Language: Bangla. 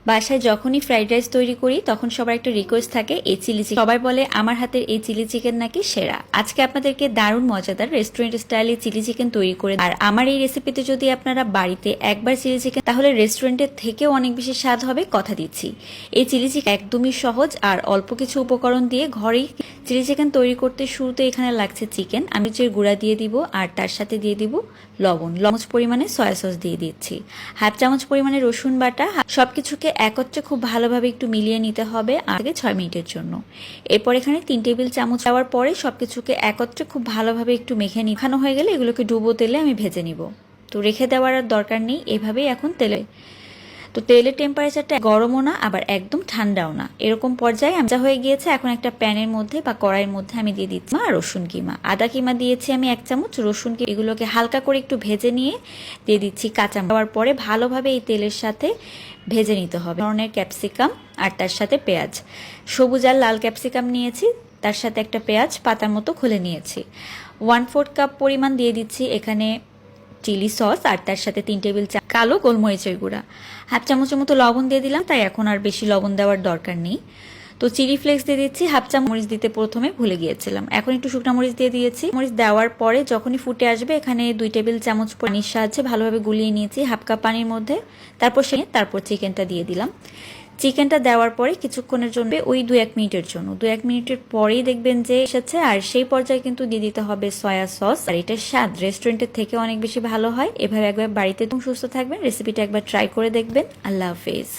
বাসায় যখনই ফ্রাইড রাইস তৈরি করি তখন সবার একটা রিকোয়েস্ট থাকে এই চিলি চিকেন। সবাই বলে আমার হাতের এই চিলি চিকেন নাকি সেরা। আজকে আপনাদেরকে দারুণ মজাদার রেস্টুরেন্ট স্টাইলে চিলি চিকেন তৈরি করে, আর আমার এই রেসিপিতে যদি আপনারা বাড়িতে একবার চিলি চিকেন তাহলে রেস্টুরেন্টের থেকেও অনেক বেশি স্বাদ হবে, কথা দিচ্ছি। এই চিলি চিকেন একদমই সহজ আর অল্প কিছু উপকরণ দিয়ে ঘরেই চিলি চিকেন তৈরি করতে শুরুতে এখানে লাগছে চিকেন, আমি যে গুঁড়া দিয়ে দিব আর তার সাথে দিয়ে দিব লবণ, পরিমাণে সয়া সস দিয়ে দিচ্ছি, হাফ চামচ পরিমাণে রসুন বাটা। সবকিছুকে একত্রে খুব ভালোভাবে একটু মিলিয়ে নিতে হবে আগে 6 মিনিটের জন্য। এরপর এখানে 3 টেবিল চামচ দেওয়ার পরে সবকিছুকে একত্রে খুব ভালোভাবে একটু মেখে নিখানো হয়ে গেলে এগুলোকে ডুবো তেলে আমি ভেজে নিব। তো রেখে দেওয়ার আর দরকার নেই, এভাবেই এখন তেলের টেম্পারেচারটা গরমও না আবার একদম ঠান্ডাও না, এরকম পর্যায়ে আমজা হয়ে গিয়েছে। এখন একটা প্যানের মধ্যে বা কড়াইয়ের মধ্যে আমি দিয়ে দিচ্ছি রসুন কিমা, আদা কিমা দিয়েছি আমি 1 চামচ, রসুন কিমা এগুলোকে হালকা করে একটু ভেজে নিয়ে দিয়ে দিচ্ছি কাঁচা দেওয়ার পরে ভালোভাবে এই তেলের সাথে ভেজে নিতে হবে। ধরনের ক্যাপসিকাম আর তার সাথে পেঁয়াজ, সবুজ আর লাল ক্যাপসিকাম নিয়েছি, তার সাথে একটা পেঁয়াজ পাতার মতো খুলে নিয়েছি। 1/4 কাপ পরিমাণ দিয়ে দিচ্ছি এখানে চিলি সস আর তার সাথে 3 টেবিল চামচ কালো গোলমরিচের গুঁড়া, হাফ চামচের মতো লবণ দিয়ে দিলাম, তাই এখন আর বেশি লবণ দেওয়ার দরকার নেই। তো চিলি ফ্লেক্স দিয়ে দিচ্ছি, হাফ চামচ মরিচ দিতে প্রথমে ভুলে গিয়েছিলাম, এখন একটু শুকনো মরিচ দিয়ে দিয়েছি। মরিচ দেওয়ার পরে যখনই ফুটে আসবে এখানে 2 টেবিল চামচ পানির সাহায্যে ভালোভাবে গুলিয়ে নিয়েছি হাফ কাপ পানির মধ্যে। তারপর চিকেনটা দিয়ে দিলাম। চিকেনটা দেওয়ার পরে কিছুক্ষণের জন্য ওই 2-1 মিনিটের জন্য 2-1 মিনিটের পরেই দেখবেন যে এসেছে, আর সেই পর্যায়ে কিন্তু দিয়ে দিতে হবে সয়া সস। আর এটার স্বাদ রেস্টুরেন্টের থেকে অনেক বেশি ভালো হয়। এভাবে একবার বাড়িতে সুস্থ থাকবেন, রেসিপিটা একবার ট্রাই করে দেখবেন। আল্লাহ হাফেজ।